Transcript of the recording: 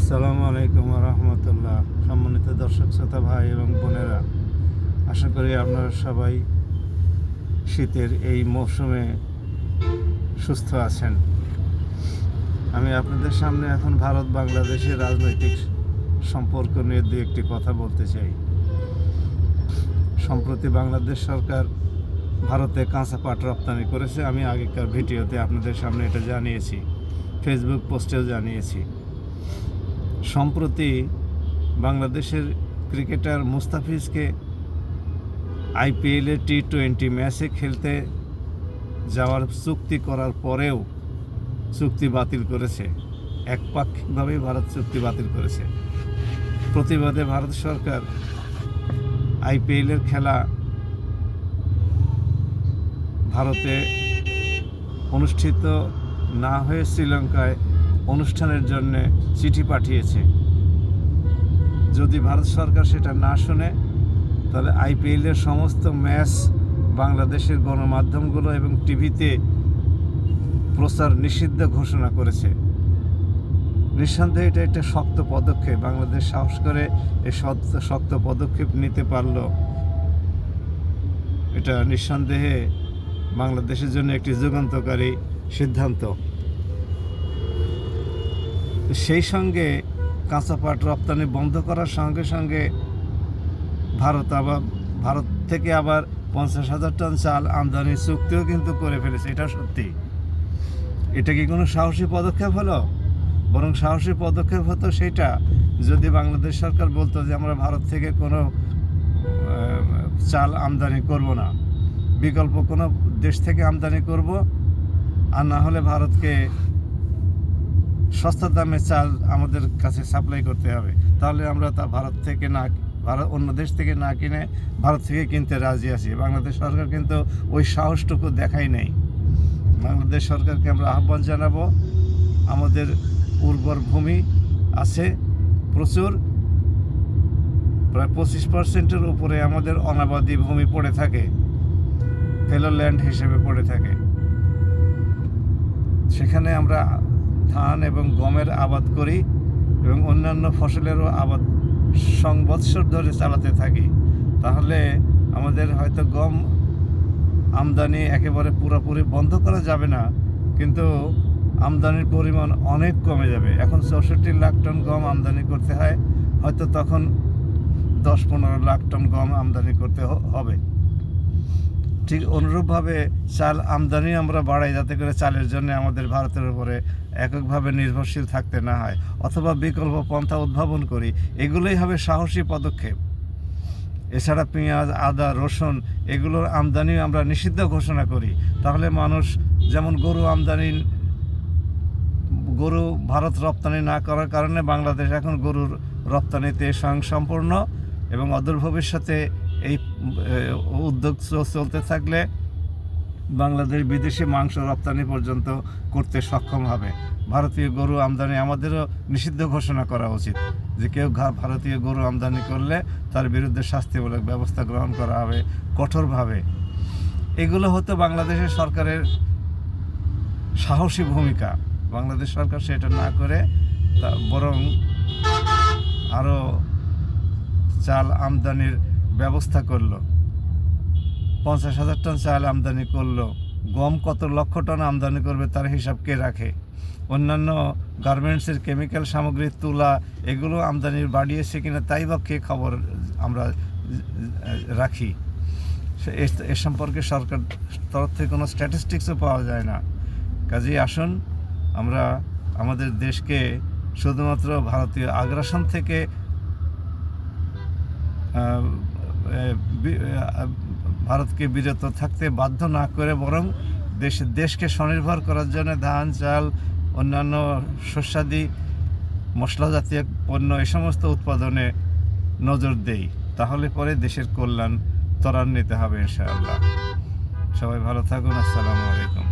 আসসালামু আলাইকুম রহমতুল্লাহ। সম্মানিত দর্শক শ্রোতা ভাই এবং বোনেরা, আশা করি আপনারা সবাই শীতের এই মৌসুমে সুস্থ আছেন। আমি আপনাদের সামনে এখন ভারত বাংলাদেশের রাজনৈতিক সম্পর্ক নিয়ে দু একটি কথা বলতে চাই। সম্প্রতি বাংলাদেশ সরকার ভারতে কাঁচা পাট রপ্তানি করেছে। আমি আগেকার ভিডিওতে আপনাদের সামনে এটা জানিয়েছি, ফেসবুক পোস্টেও জানিয়েছি। সম্প্রতি বাংলাদেশের ক্রিকেটার মুস্তাফিজকে আইপিএলে টি-20 ম্যাচে খেলতে যাওয়ার চুক্তি করার পরেও চুক্তি বাতিল করেছে। একপাক্ষিকভাবেই ভারত চুক্তি বাতিল করেছে। প্রতিবাদে ভারত সরকার আইপিএলের খেলা ভারতে অনুষ্ঠিত না হয়ে শ্রীলঙ্কায় অনুষ্ঠানের জন্য চিঠি পাঠিয়েছে। যদি ভারত সরকার সেটা না শোনে, তাহলে আইপিএলের সমস্ত ম্যাচ বাংলাদেশের গণমাধ্যমগুলো এবং টিভিতে প্রচার নিষিদ্ধ ঘোষণা করেছে। নিঃসন্দেহে এটা একটা শক্ত পদক্ষেপ। বাংলাদেশ সাহস করে এই শক্ত পদক্ষেপ নিতে পারল। এটা নিঃসন্দেহে বাংলাদেশের জন্য একটি যুগান্তকারী সিদ্ধান্ত। সেই সঙ্গে কাঁচা পাট রপ্তানি বন্ধ করার সঙ্গে সঙ্গে ভারত থেকে আবার 50,000 টন চাল আমদানির চুক্তিও কিন্তু করে ফেলেছে। এটা সত্যি। এটা কি কোনো সাহসী পদক্ষেপ হলো? বরং সাহসী পদক্ষেপ হতো সেটা যদি বাংলাদেশ সরকার বলতো যে আমরা ভারত থেকে কোনো চাল আমদানি করব না, বিকল্প কোনো দেশ থেকে আমদানি করব, আর না হলে ভারতকে সস্তা দামে চাল আমাদের কাছে সাপ্লাই করতে হবে। তাহলে আমরা অন্য দেশ থেকে না কিনে ভারত থেকে কিনতে রাজি আছি। বাংলাদেশ সরকার কিন্তু ওই সাহসটুকু দেখাই নাই। বাংলাদেশ সরকারকে আমরা আহ্বান জানাবো, আমাদের উর্বর ভূমি আছে প্রচুর, প্রায় 25%-এর উপরে আমাদের অনাবাদি ভূমি পড়ে থাকে, ফেলো ল্যান্ড হিসেবে পড়ে থাকে। সেখানে আমরা ধান এবং গমের আবাদ করি এবং অন্যান্য ফসলেরও আবাদ সংবৎসর ধরে চালাতে থাকি। তাহলে আমাদের হয়তো গম আমদানি একেবারে পুরোপুরি বন্ধ করা যাবে না, কিন্তু আমদানির পরিমাণ অনেক কমে যাবে। এখন 64 লাখ টন গম আমদানি করতে হয়, হয়তো তখন 10-15 লাখ টন গম আমদানি করতে হবে। ঠিক অনুরূপভাবে চাল আমদানি আমরা বাড়াই, যাতে করে চালের জন্য আমাদের ভারতের উপরে এককভাবে নির্ভরশীল থাকতে না হয়, অথবা বিকল্প পন্থা উদ্ভাবন করি। এগুলোই হবে সাহসী পদক্ষেপ। এছাড়া পেঁয়াজ, আদা, রসুন এগুলোর আমদানি আমরা নিষিদ্ধ ঘোষণা করি। তাহলে মানুষ, যেমন গরু ভারত রপ্তানি না করার কারণে বাংলাদেশ এখন গরুর রপ্তানিতে স্বয়ংসম্পূর্ণ, এবং অদূর ভবিষ্যতে এই উদ্যোগ চলতে থাকলে বাংলাদেশ বিদেশি মাংস রপ্তানি পর্যন্ত করতে সক্ষম হবে। ভারতীয় গরু আমদানি আমাদেরও নিষিদ্ধ ঘোষণা করা উচিত, যে কেউ ভারতীয় গরু আমদানি করলে তার বিরুদ্ধে শাস্তিমূলক ব্যবস্থা গ্রহণ করা হবে কঠোরভাবে। এগুলো হতো বাংলাদেশের সরকারের সাহসী ভূমিকা। বাংলাদেশ সরকার সেটা না করে বরং আরও চাল আমদানির ব্যবস্থা করলো। 50,000 টন চাল আমদানি করলো। গম কত লক্ষ টন আমদানি করবে তার হিসাব কে রাখে? অন্যান্য গার্মেন্টসের কেমিক্যাল সামগ্রী, তুলা, এগুলো আমদানি বাড়িয়েছে কিনা তাই বা কে খবর আমরা রাখি? এ সম্পর্কে সরকার তরফ থেকে কোনো স্ট্যাটিস্টিক্সও পাওয়া যায় না। কাজেই আসুন আমরা আমাদের দেশকে শুধুমাত্র ভারতীয় আগ্রাসন থেকে ভারতকে বিরত থাকতে বাধ্য না করে, বরং দেশকে স্বনির্ভর করার জন্য ধান, চাল, অন্যান্য শস্যাদি, মশলা জাতীয় পণ্য এ সমস্ত উৎপাদনে নজর দেই। তাহলে পরে দেশের কল্যাণ ত্বরান্বিত হবে ইনশাআল্লাহ। সবাই ভালো থাকুন। আসসালামু আলাইকুম।